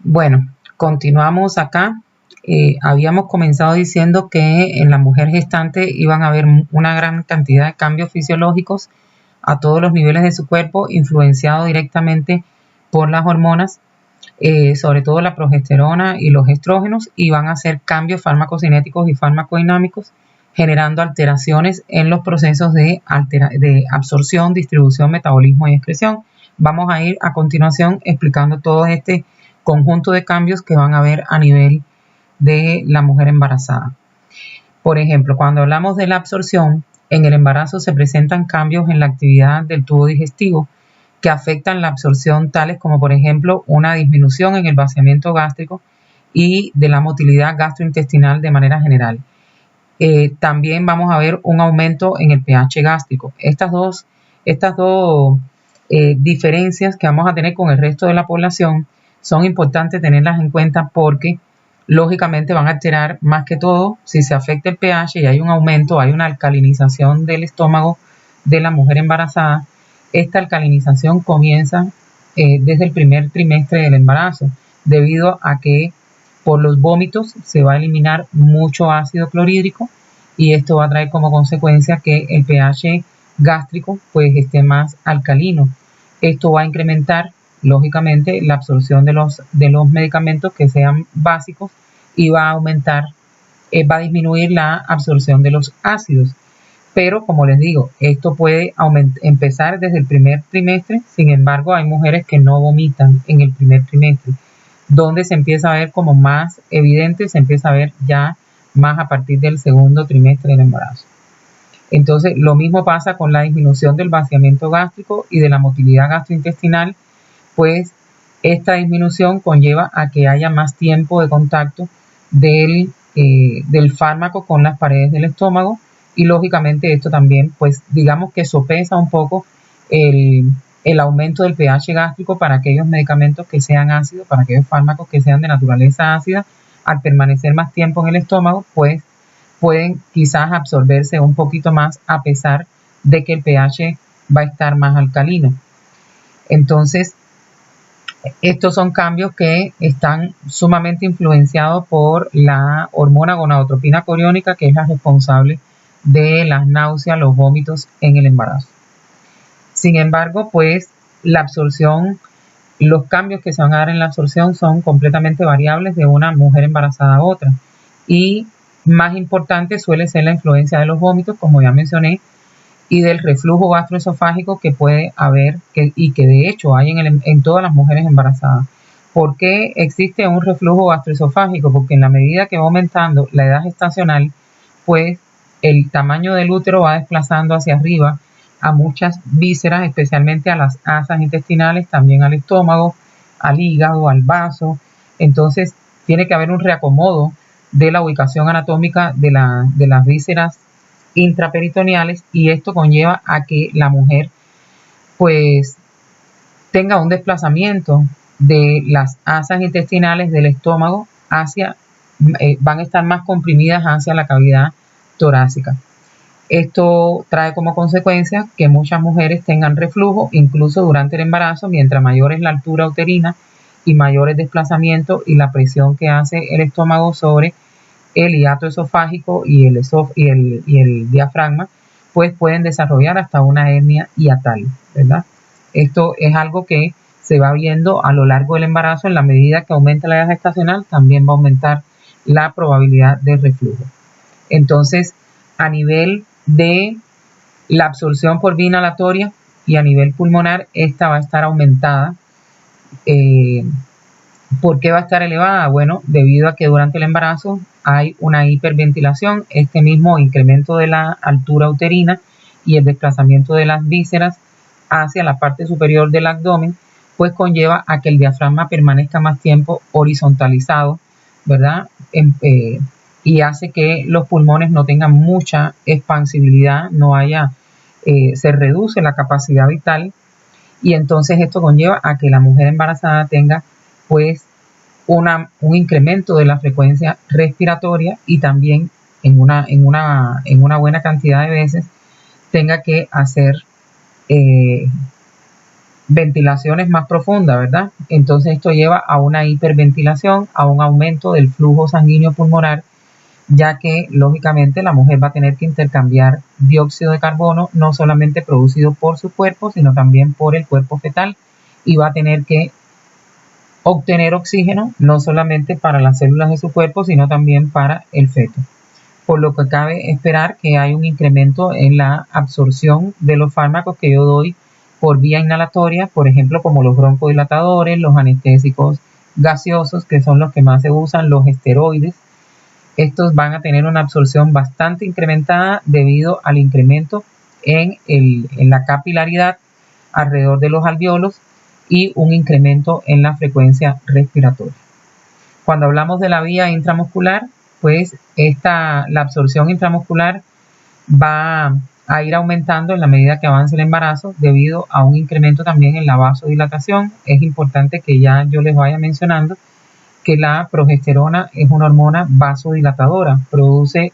Bueno, continuamos acá. Habíamos comenzado diciendo que en la mujer gestante iban a haber una gran cantidad de cambios fisiológicos a todos los niveles de su cuerpo, influenciado directamente por las hormonas, sobre todo la progesterona y los estrógenos, y van a hacer cambios farmacocinéticos y farmacodinámicos, generando alteraciones en los procesos de absorción, distribución, metabolismo y excreción. Vamos a ir a continuación explicando todo este conjunto de cambios que van a haber a nivel de la mujer embarazada. Por ejemplo, cuando hablamos de la absorción, en el embarazo se presentan cambios en la actividad del tubo digestivo que afectan la absorción, tales como por ejemplo una disminución en el vaciamiento gástrico y de la motilidad gastrointestinal de manera general. También vamos a ver un aumento en el pH gástrico. Estas dos diferencias que vamos a tener con el resto de la población son importantes tenerlas en cuenta porque lógicamente van a alterar más que todo si se afecta el pH y hay un aumento, hay una alcalinización del estómago de la mujer embarazada. Esta alcalinización comienza desde el primer trimestre del embarazo, debido a que por los vómitos se va a eliminar mucho ácido clorhídrico y esto va a traer como consecuencia que el pH gástrico pues esté más alcalino. Esto va a incrementar lógicamente la absorción de los medicamentos que sean básicos y va a aumentar, va a disminuir la absorción de los ácidos. Pero como les digo, esto puede empezar desde el primer trimestre. Sin embargo, hay mujeres que no vomitan en el primer trimestre, donde se empieza a ver como más evidente, se empieza a ver ya más a partir del segundo trimestre del embarazo. Entonces, lo mismo pasa con la disminución del vaciamiento gástrico y de la motilidad gastrointestinal, pues esta disminución conlleva a que haya más tiempo de contacto del fármaco con las paredes del estómago y lógicamente esto también, pues digamos que sopesa un poco el aumento del pH gástrico para aquellos medicamentos que sean ácidos, para aquellos fármacos que sean de naturaleza ácida. Al permanecer más tiempo en el estómago, pues pueden quizás absorberse un poquito más a pesar de que el pH va a estar más alcalino. Entonces, estos son cambios que están sumamente influenciados por la hormona gonadotropina coriónica, que es la responsable de las náuseas, los vómitos en el embarazo. Sin embargo, pues la absorción, los cambios que se van a dar en la absorción son completamente variables de una mujer embarazada a otra. Y más importante suele ser la influencia de los vómitos, como ya mencioné, y del reflujo gastroesofágico que puede haber y que de hecho hay en todas las mujeres embarazadas. ¿Por qué existe un reflujo gastroesofágico? Porque en la medida que va aumentando la edad gestacional, pues el tamaño del útero va desplazando hacia arriba a muchas vísceras, especialmente a las asas intestinales, también al estómago, al hígado, al vaso. Entonces tiene que haber un reacomodo de la ubicación anatómica de las vísceras intraperitoneales y esto conlleva a que la mujer pues tenga un desplazamiento de las asas intestinales del estómago hacia, van a estar más comprimidas hacia la cavidad torácica. Esto trae como consecuencia que muchas mujeres tengan reflujo incluso durante el embarazo, mientras mayor es la altura uterina y mayor el desplazamiento y la presión que hace el estómago sobre el hiato esofágico y el diafragma, pues pueden desarrollar hasta una hernia hiatal, ¿verdad? Esto es algo que se va viendo a lo largo del embarazo. En la medida que aumenta la edad gestacional, también va a aumentar la probabilidad de reflujo. Entonces, a nivel de la absorción por vía inhalatoria y a nivel pulmonar, esta va a estar aumentada. ¿Por qué va a estar elevada? Bueno, debido a que durante el embarazo hay una hiperventilación, este mismo incremento de la altura uterina y el desplazamiento de las vísceras hacia la parte superior del abdomen, pues conlleva a que el diafragma permanezca más tiempo horizontalizado, ¿verdad? Y hace que los pulmones no tengan mucha expansibilidad, se reduce la capacidad vital y entonces esto conlleva a que la mujer embarazada tenga pues un incremento de la frecuencia respiratoria y también en una buena cantidad de veces tenga que hacer ventilaciones más profundas, ¿verdad? Entonces esto lleva a una hiperventilación, a un aumento del flujo sanguíneo pulmonar, ya que lógicamente la mujer va a tener que intercambiar dióxido de carbono, no solamente producido por su cuerpo, sino también por el cuerpo fetal, y va a tener que obtener oxígeno, no solamente para las células de su cuerpo, sino también para el feto. Por lo que cabe esperar que hay un incremento en la absorción de los fármacos que yo doy por vía inhalatoria, por ejemplo, como los broncodilatadores, los anestésicos gaseosos, que son los que más se usan, los esteroides. Estos van a tener una absorción bastante incrementada debido al incremento en la capilaridad alrededor de los alvéolos y un incremento en la frecuencia respiratoria. Cuando hablamos de la vía intramuscular, pues la absorción intramuscular va a ir aumentando en la medida que avance el embarazo debido a un incremento también en la vasodilatación. Es importante que ya yo les vaya mencionando que la progesterona es una hormona vasodilatadora, produce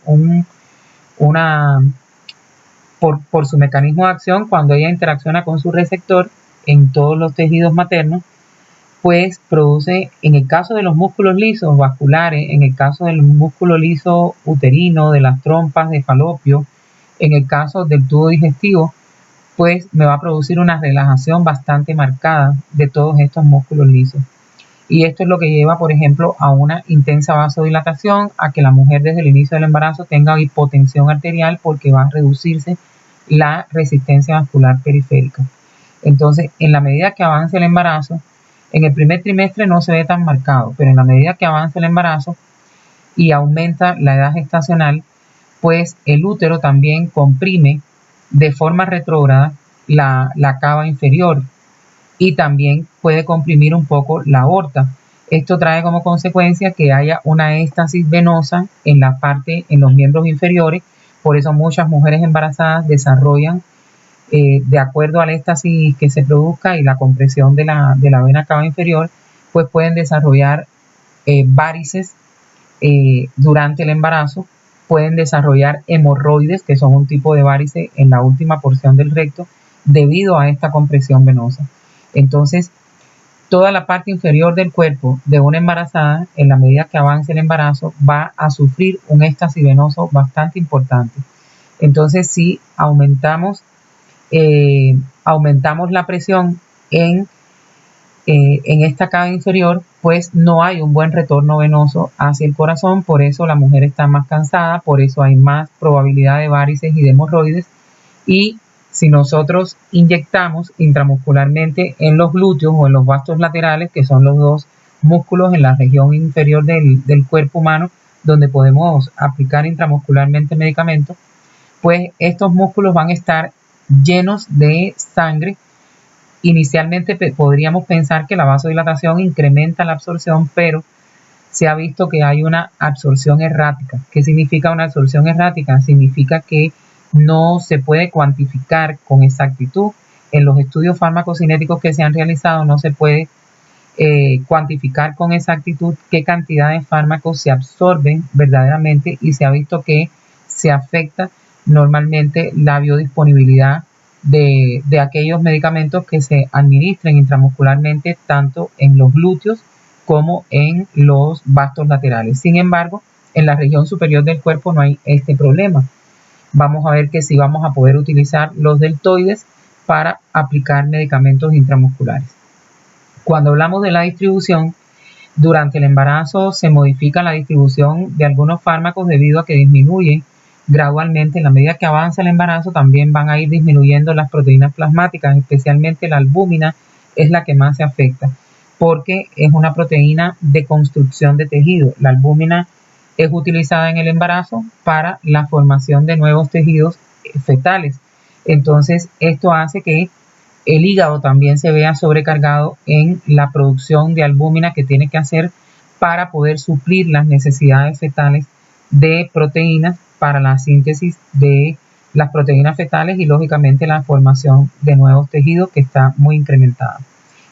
por su mecanismo de acción, cuando ella interacciona con su receptor en todos los tejidos maternos, pues produce, en el caso de los músculos lisos vasculares, en el caso del músculo liso uterino, de las trompas de falopio, en el caso del tubo digestivo, pues me va a producir una relajación bastante marcada de todos estos músculos lisos. Y esto es lo que lleva, por ejemplo, a una intensa vasodilatación, a que la mujer desde el inicio del embarazo tenga hipotensión arterial, porque va a reducirse la resistencia vascular periférica. Entonces, en la medida que avance el embarazo, en el primer trimestre no se ve tan marcado, pero en la medida que avanza el embarazo y aumenta la edad gestacional, pues el útero también comprime de forma retrógrada la cava inferior, y también puede comprimir un poco la aorta. Esto trae como consecuencia que haya una éstasis venosa en los miembros inferiores. Por eso muchas mujeres embarazadas desarrollan, de acuerdo al éxtasis que se produzca y la compresión de la vena cava inferior, pues pueden desarrollar varices durante el embarazo, pueden desarrollar hemorroides, que son un tipo de varice en la última porción del recto, debido a esta compresión venosa. Entonces, toda la parte inferior del cuerpo de una embarazada, en la medida que avance el embarazo, va a sufrir un éxtasis venoso bastante importante. Entonces, si aumentamos la presión en esta cava inferior, pues no hay un buen retorno venoso hacia el corazón. Por eso la mujer está más cansada, por eso hay más probabilidad de varices y de hemorroides. Y si nosotros inyectamos intramuscularmente en los glúteos o en los vastos laterales, que son los dos músculos en la región inferior del cuerpo humano, donde podemos aplicar intramuscularmente medicamentos, pues estos músculos van a estar llenos de sangre. Inicialmente podríamos pensar que la vasodilatación incrementa la absorción, pero se ha visto que hay una absorción errática. ¿Qué significa una absorción errática? Significa que no se puede cuantificar con exactitud. En los estudios farmacocinéticos que se han realizado no se puede cuantificar con exactitud qué cantidad de fármacos se absorben verdaderamente, y se ha visto que se afecta normalmente la biodisponibilidad de aquellos medicamentos que se administren intramuscularmente, tanto en los glúteos como en los vastos laterales. Sin embargo, en la región superior del cuerpo no hay este problema. Vamos a ver que sí vamos a poder utilizar los deltoides para aplicar medicamentos intramusculares. Cuando hablamos de la distribución, durante el embarazo se modifica la distribución de algunos fármacos debido a que disminuyen gradualmente. En la medida que avanza el embarazo, también van a ir disminuyendo las proteínas plasmáticas, especialmente la albúmina es la que más se afecta, porque es una proteína de construcción de tejido. La albúmina es utilizada en el embarazo para la formación de nuevos tejidos fetales. Entonces, esto hace que el hígado también se vea sobrecargado en la producción de albúmina que tiene que hacer para poder suplir las necesidades fetales de proteínas para la síntesis de las proteínas fetales y lógicamente la formación de nuevos tejidos, que está muy incrementada.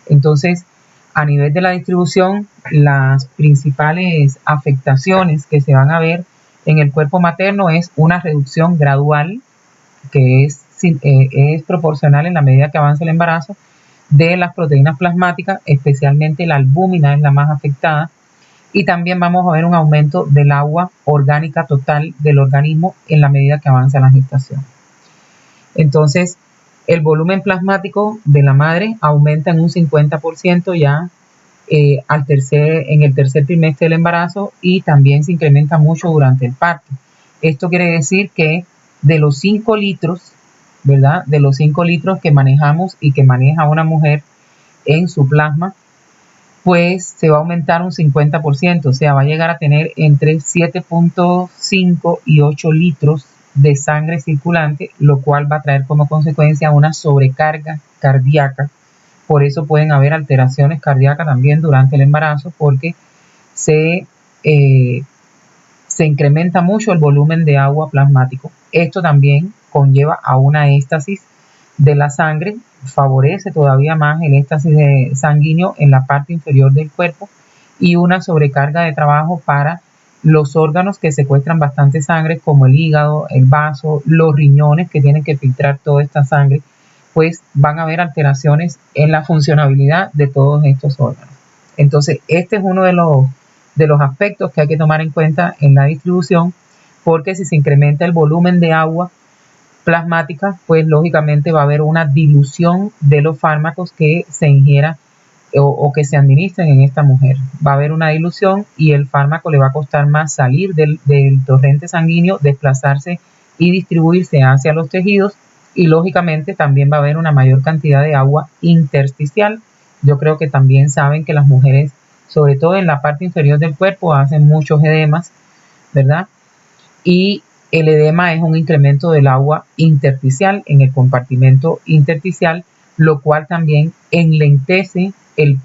Entonces, a nivel de la distribución, las principales afectaciones que se van a ver en el cuerpo materno es una reducción gradual, que es proporcional en la medida que avanza el embarazo, de las proteínas plasmáticas, especialmente la albúmina es la más afectada, y también vamos a ver un aumento del agua orgánica total del organismo en la medida que avanza la gestación. Entonces, el volumen plasmático de la madre aumenta en un 50% ya en el tercer trimestre del embarazo, y también se incrementa mucho durante el parto. Esto quiere decir que de los 5 litros, ¿verdad? De los 5 litros que manejamos y que maneja una mujer en su plasma, pues se va a aumentar un 50%, o sea, va a llegar a tener entre 7.5 y 8 litros de sangre circulante, lo cual va a traer como consecuencia una sobrecarga cardíaca. Por eso pueden haber alteraciones cardíacas también durante el embarazo, porque se incrementa mucho el volumen de agua plasmático. Esto también conlleva a una éstasis de la sangre, favorece todavía más el éstasis sanguíneo en la parte inferior del cuerpo, y una sobrecarga de trabajo para los órganos que secuestran bastante sangre, como el hígado, el vaso, los riñones, que tienen que filtrar toda esta sangre, pues van a haber alteraciones en la funcionabilidad de todos estos órganos. Entonces, este es uno de los aspectos que hay que tomar en cuenta en la distribución, porque si se incrementa el volumen de agua plasmática, pues lógicamente va a haber una dilución de los fármacos que se ingieran o que se administren en esta mujer. Va a haber una dilución y el fármaco le va a costar más salir del torrente sanguíneo, desplazarse y distribuirse hacia los tejidos, y lógicamente también va a haber una mayor cantidad de agua intersticial. Yo creo que también saben que las mujeres, sobre todo en la parte inferior del cuerpo, hacen muchos edemas, ¿verdad? Y el edema es un incremento del agua intersticial en el compartimento intersticial, lo cual también enlentece el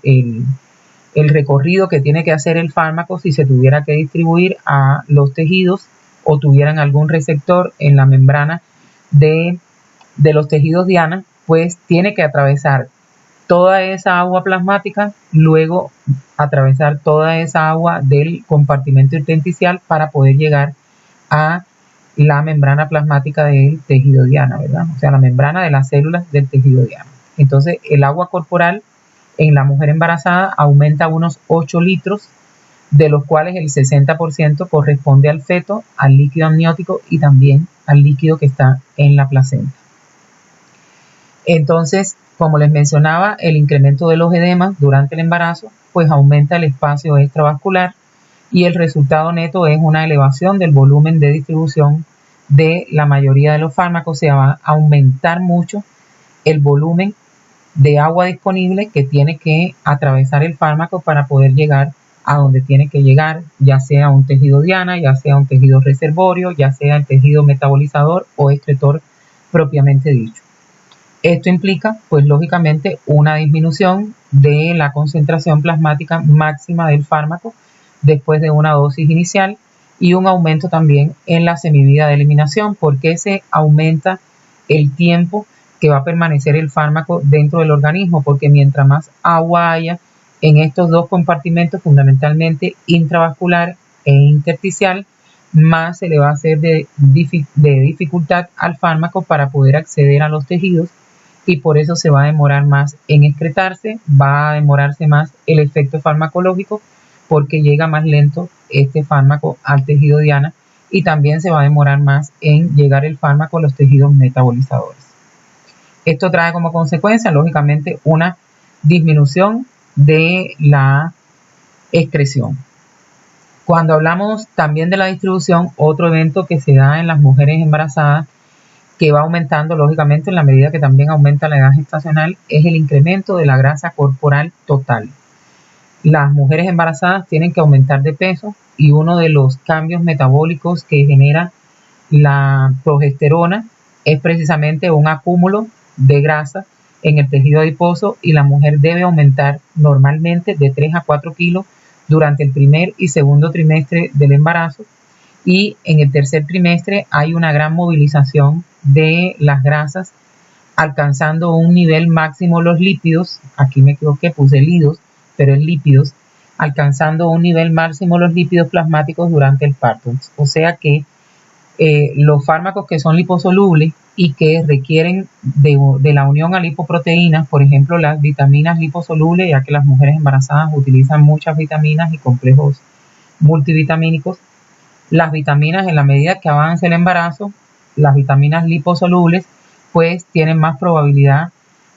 recorrido que tiene que hacer el fármaco si se tuviera que distribuir a los tejidos o tuvieran algún receptor en la membrana de los tejidos diana, pues tiene que atravesar toda esa agua plasmática, luego atravesar toda esa agua del compartimento intersticial para poder llegar a la membrana plasmática del tejido diana, ¿verdad? O sea, la membrana de las células del tejido diana. Entonces, el agua corporal en la mujer embarazada aumenta unos 8 litros, de los cuales el 60% corresponde al feto, al líquido amniótico y también al líquido que está en la placenta. Entonces, como les mencionaba, el incremento de los edemas durante el embarazo, pues aumenta el espacio extravascular, y el resultado neto es una elevación del volumen de distribución de la mayoría de los fármacos. Se va a aumentar mucho el volumen de agua disponible que tiene que atravesar el fármaco para poder llegar a donde tiene que llegar, ya sea un tejido diana, ya sea un tejido reservorio, ya sea el tejido metabolizador o excretor propiamente dicho. Esto implica, pues lógicamente, una disminución de la concentración plasmática máxima del fármaco después de una dosis inicial, y un aumento también en la semivida de eliminación, porque se aumenta el tiempo que va a permanecer el fármaco dentro del organismo, porque mientras más agua haya en estos dos compartimentos, fundamentalmente intravascular e intersticial, más se le va a hacer de dificultad al fármaco para poder acceder a los tejidos, y por eso se va a demorar más en excretarse, va a demorarse más el efecto farmacológico, porque llega más lento este fármaco al tejido diana, y también se va a demorar más en llegar el fármaco a los tejidos metabolizadores. Esto trae como consecuencia, lógicamente, una disminución de la excreción. Cuando hablamos también de la distribución, otro evento que se da en las mujeres embarazadas, que va aumentando lógicamente en la medida que también aumenta la edad gestacional, es el incremento de la grasa corporal total. Las mujeres embarazadas tienen que aumentar de peso, y uno de los cambios metabólicos que genera la progesterona es precisamente un acúmulo de grasa en el tejido adiposo, y la mujer debe aumentar normalmente de 3 a 4 kilos durante el primer y segundo trimestre del embarazo, y en el tercer trimestre hay una gran movilización de las grasas, alcanzando un nivel máximo los lípidos, aquí me equivoqué, puse lidos, pero es lípidos, alcanzando un nivel máximo los lípidos plasmáticos durante el parto. O sea que Los fármacos que son liposolubles y que requieren de la unión a lipoproteínas, por ejemplo, las vitaminas liposolubles, ya que las mujeres embarazadas utilizan muchas vitaminas y complejos multivitamínicos. Las vitaminas, en la medida que avance el embarazo, las vitaminas liposolubles, pues tienen más probabilidad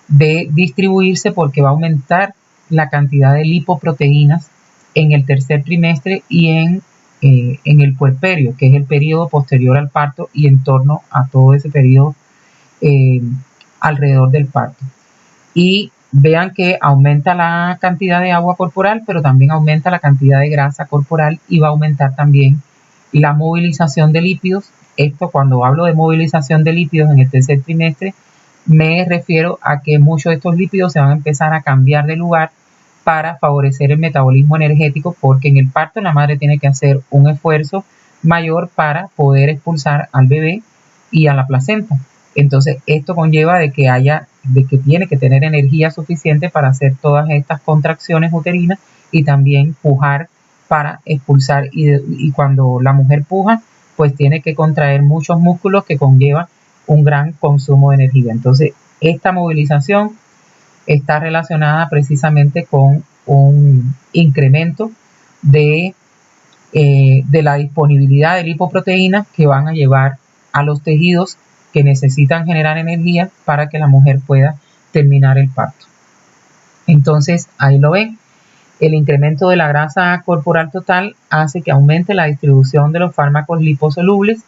de distribuirse porque va a aumentar la cantidad de lipoproteínas en el tercer trimestre y en el puerperio, que es el periodo posterior al parto y en torno a todo ese periodo alrededor del parto. Y vean que aumenta la cantidad de agua corporal, pero también aumenta la cantidad de grasa corporal y va a aumentar también la movilización de lípidos. Esto, cuando hablo de movilización de lípidos en el tercer trimestre, me refiero a que muchos de estos lípidos se van a empezar a cambiar de lugar para favorecer el metabolismo energético, porque en el parto la madre tiene que hacer un esfuerzo mayor para poder expulsar al bebé y a la placenta. Entonces esto conlleva de que tiene que tener energía suficiente para hacer todas estas contracciones uterinas y también pujar para expulsar, y cuando la mujer puja, pues tiene que contraer muchos músculos, que conlleva un gran consumo de energía. Entonces esta movilización está relacionada precisamente con un incremento de la disponibilidad de lipoproteínas que van a llevar a los tejidos que necesitan generar energía para que la mujer pueda terminar el parto. Entonces, ahí lo ven, el incremento de la grasa corporal total hace que aumente la distribución de los fármacos liposolubles,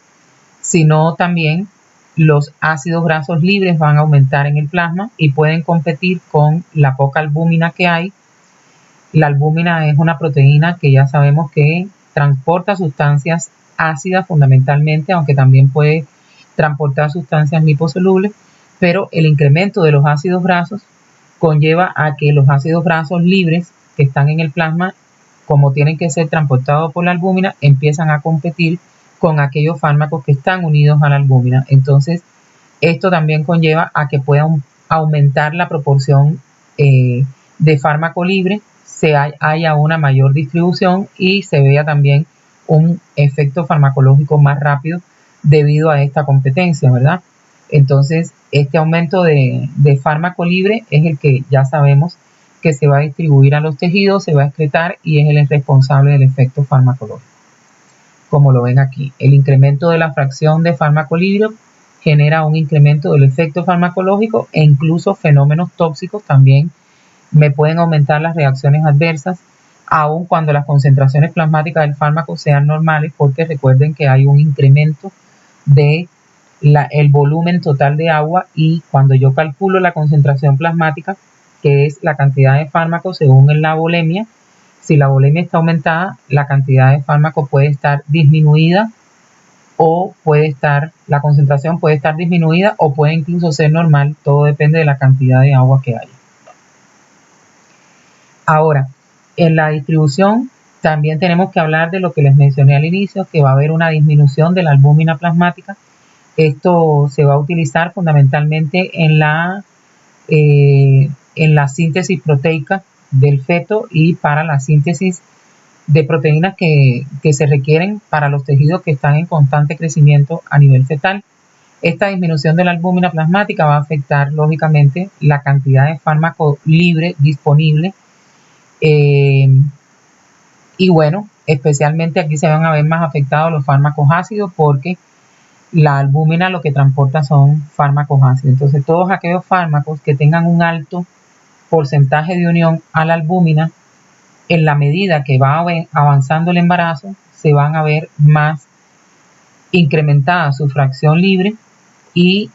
sino también los ácidos grasos libres van a aumentar en el plasma y pueden competir con la poca albúmina que hay. La albúmina es una proteína que ya sabemos que transporta sustancias ácidas fundamentalmente, aunque también puede transportar sustancias liposolubles, pero el incremento de los ácidos grasos conlleva a que los ácidos grasos libres que están en el plasma, como tienen que ser transportados por la albúmina, empiezan a competir con aquellos fármacos que están unidos a la albúmina. Entonces, esto también conlleva a que pueda aumentar la proporción de fármaco libre, haya una mayor distribución y se vea también un efecto farmacológico más rápido debido a esta competencia, ¿verdad? Entonces, este aumento de fármaco libre es el que ya sabemos que se va a distribuir a los tejidos, se va a excretar y es el responsable del efecto farmacológico. Como lo ven aquí, el incremento de la fracción de fármaco libre genera un incremento del efecto farmacológico e incluso fenómenos tóxicos también me pueden aumentar las reacciones adversas, aun cuando las concentraciones plasmáticas del fármaco sean normales, porque recuerden que hay un incremento de el volumen total de agua, y cuando yo calculo la concentración plasmática, que es la cantidad de fármaco según la volemia, si la volemia está aumentada, la cantidad de fármaco puede estar disminuida o la concentración puede estar disminuida o puede incluso ser normal, todo depende de la cantidad de agua que haya. Ahora, en la distribución también tenemos que hablar de lo que les mencioné al inicio, que va a haber una disminución de la albúmina plasmática. Esto se va a utilizar fundamentalmente en la síntesis proteica del feto y para la síntesis de proteínas que se requieren para los tejidos que están en constante crecimiento a nivel fetal. Esta disminución de la albúmina plasmática va a afectar lógicamente la cantidad de fármaco libre disponible, y bueno, especialmente aquí se van a ver más afectados los fármacos ácidos, porque la albúmina lo que transporta son fármacos ácidos. Entonces todos aquellos fármacos que tengan un alto porcentaje de unión a la albúmina, en la medida que va avanzando el embarazo, se van a ver más incrementada su fracción libre y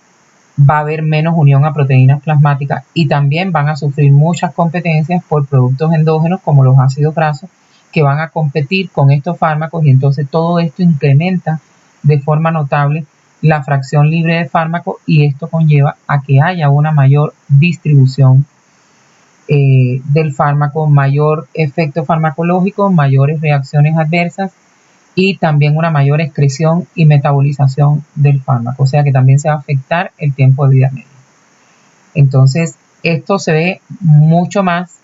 va a haber menos unión a proteínas plasmáticas, y también van a sufrir muchas competencias por productos endógenos como los ácidos grasos, que van a competir con estos fármacos, y entonces todo esto incrementa de forma notable la fracción libre de fármaco, y esto conlleva a que haya una mayor distribución del fármaco, mayor efecto farmacológico, mayores reacciones adversas y también una mayor excreción y metabolización del fármaco, o sea que también se va a afectar el tiempo de vida media. Entonces, esto se ve mucho más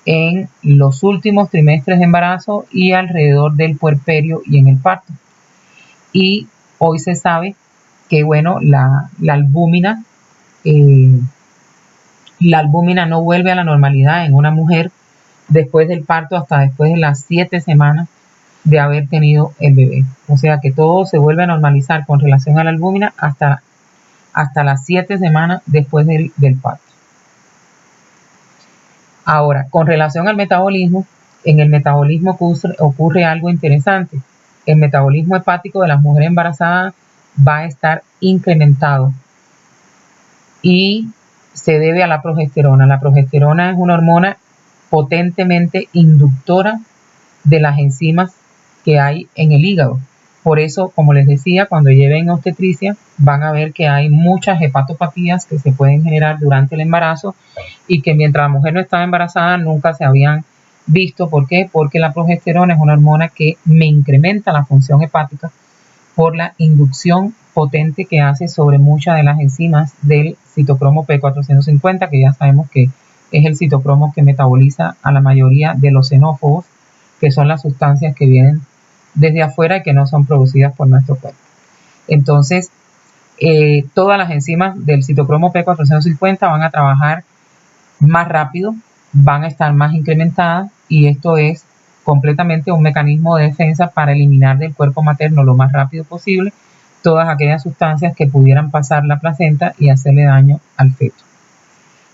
en los últimos trimestres de embarazo y alrededor del puerperio y en el parto. Y hoy se sabe que, bueno, la albúmina no vuelve a la normalidad en una mujer después del parto hasta después de las 7 semanas de haber tenido el bebé. O sea que todo se vuelve a normalizar con relación a la albúmina hasta las 7 semanas después del parto. Ahora, con relación al metabolismo, en el metabolismo ocurre algo interesante. El metabolismo hepático de las mujeres embarazadas va a estar incrementado y se debe a la progesterona. La progesterona es una hormona potentemente inductora de las enzimas que hay en el hígado. Por eso, como les decía, cuando lleven obstetricia van a ver que hay muchas hepatopatías que se pueden generar durante el embarazo y que mientras la mujer no estaba embarazada nunca se habían visto. ¿Por qué? Porque la progesterona es una hormona que me incrementa la función hepática por la inducción potente que hace sobre muchas de las enzimas del citocromo P450, que ya sabemos que es el citocromo que metaboliza a la mayoría de los xenófobos, que son las sustancias que vienen desde afuera y que no son producidas por nuestro cuerpo. Entonces, todas las enzimas del citocromo P450 van a trabajar más rápido, van a estar más incrementadas, y esto es completamente un mecanismo de defensa para eliminar del cuerpo materno lo más rápido posible todas aquellas sustancias que pudieran pasar la placenta y hacerle daño al feto.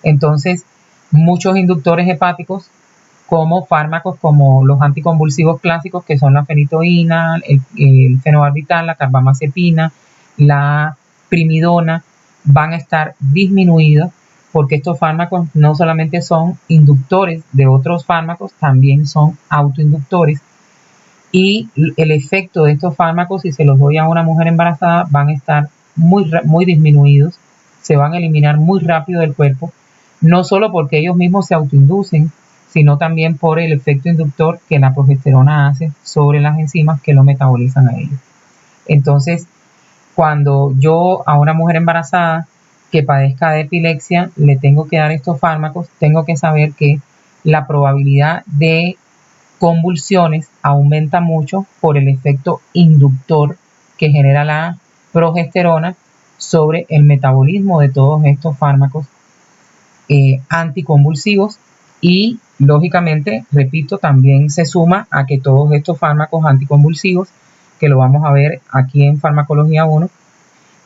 Entonces, muchos inductores hepáticos, como fármacos como los anticonvulsivos clásicos, que son la fenitoína, el fenobarbital, la carbamazepina, la primidona, van a estar disminuidos porque estos fármacos no solamente son inductores de otros fármacos, también son autoinductores. Y el efecto de estos fármacos, si se los doy a una mujer embarazada, van a estar muy disminuidos, se van a eliminar muy rápido del cuerpo, no solo porque ellos mismos se autoinducen, sino también por el efecto inductor que la progesterona hace sobre las enzimas que lo metabolizan a ellos. Entonces, cuando yo a una mujer embarazada que padezca de epilepsia le tengo que dar estos fármacos, tengo que saber que la probabilidad de convulsiones aumenta mucho por el efecto inductor que genera la progesterona sobre el metabolismo de todos estos fármacos anticonvulsivos. Y lógicamente, repito, también se suma a que todos estos fármacos anticonvulsivos, que lo vamos a ver aquí en Farmacología 1,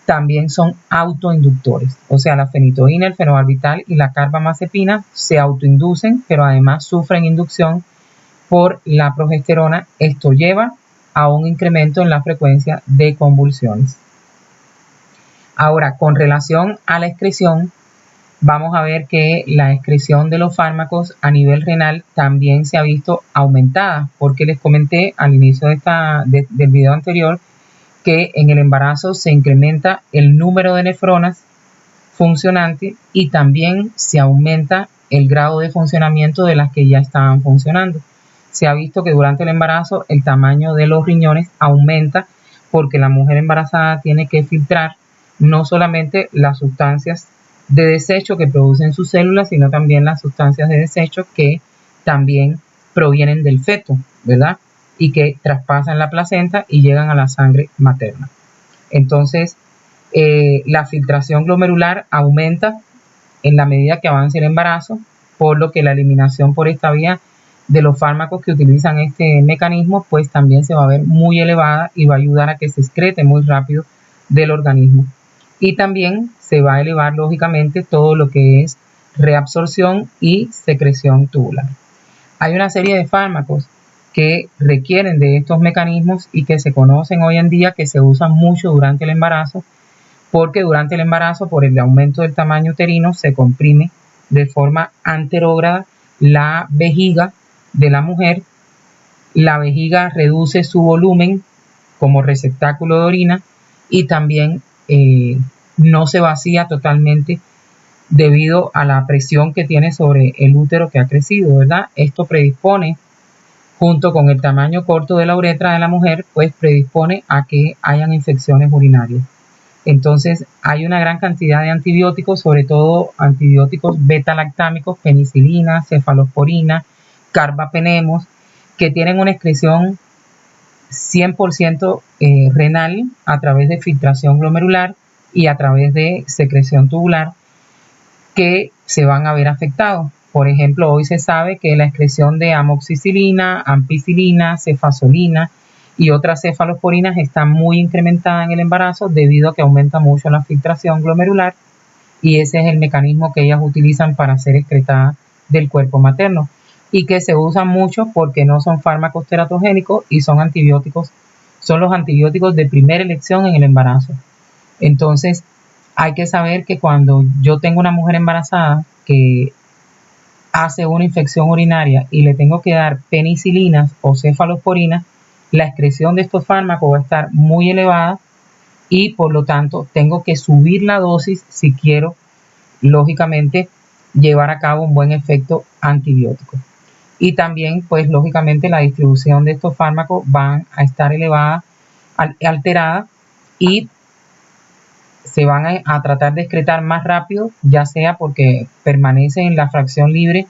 también son autoinductores. O sea, la fenitoína, el fenobarbital y la carbamazepina se autoinducen, pero además sufren inducción por la progesterona. Esto lleva a un incremento en la frecuencia de convulsiones. Ahora, con relación a la excreción, vamos a ver que la excreción de los fármacos a nivel renal también se ha visto aumentada, porque les comenté al inicio del video anterior que en el embarazo se incrementa el número de nefronas funcionantes y también se aumenta el grado de funcionamiento de las que ya estaban funcionando. Se ha visto que durante el embarazo el tamaño de los riñones aumenta porque la mujer embarazada tiene que filtrar no solamente las sustancias de desecho que producen sus células, sino también las sustancias de desecho que también provienen del feto, ¿verdad? Y que traspasan la placenta y llegan a la sangre materna. Entonces, la filtración glomerular aumenta en la medida que avanza el embarazo, por lo que la eliminación por esta vía de los fármacos que utilizan este mecanismo, pues también se va a ver muy elevada y va a ayudar a que se excrete muy rápido del organismo. Y también se va a elevar, lógicamente, todo lo que es reabsorción y secreción tubular. Hay una serie de fármacos que requieren de estos mecanismos y que se conocen hoy en día, que se usan mucho durante el embarazo, porque durante el embarazo, por el aumento del tamaño uterino, se comprime de forma anterógrada la vejiga de la mujer. La vejiga reduce su volumen como receptáculo de orina y también no se vacía totalmente debido a la presión que tiene sobre el útero que ha crecido, ¿verdad? Esto predispone, junto con el tamaño corto de la uretra de la mujer, pues predispone a que hayan infecciones urinarias. Entonces hay una gran cantidad de antibióticos, sobre todo antibióticos beta-lactámicos, penicilina, cefalosporina, carbapenemos, que tienen una excreción 100% renal a través de filtración glomerular y a través de secreción tubular que se van a ver afectados. Por ejemplo, hoy se sabe que la excreción de amoxicilina, ampicilina, cefazolina y otras cefalosporinas está muy incrementada en el embarazo debido a que aumenta mucho la filtración glomerular y ese es el mecanismo que ellas utilizan para ser excretadas del cuerpo materno y que se usan mucho porque no son fármacos teratogénicos y son antibióticos, son los antibióticos de primera elección en el embarazo. Entonces, hay que saber que cuando yo tengo una mujer embarazada que hace una infección urinaria y le tengo que dar penicilinas o cefalosporinas, la excreción de estos fármacos va a estar muy elevada y por lo tanto tengo que subir la dosis si quiero, lógicamente, llevar a cabo un buen efecto antibiótico. Y también, pues, lógicamente, la distribución de estos fármacos van a estar elevada, alterada y se van a tratar de excretar más rápido, ya sea porque permanecen en la fracción libre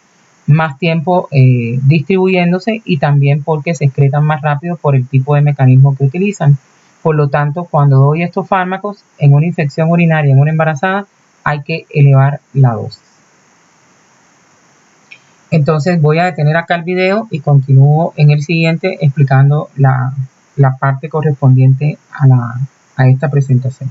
más tiempo distribuyéndose y también porque se excretan más rápido por el tipo de mecanismo que utilizan. Por lo tanto, cuando doy estos fármacos en una infección urinaria en una embarazada, hay que elevar la dosis. Entonces voy a detener acá el video y continúo en el siguiente explicando la parte correspondiente a esta presentación.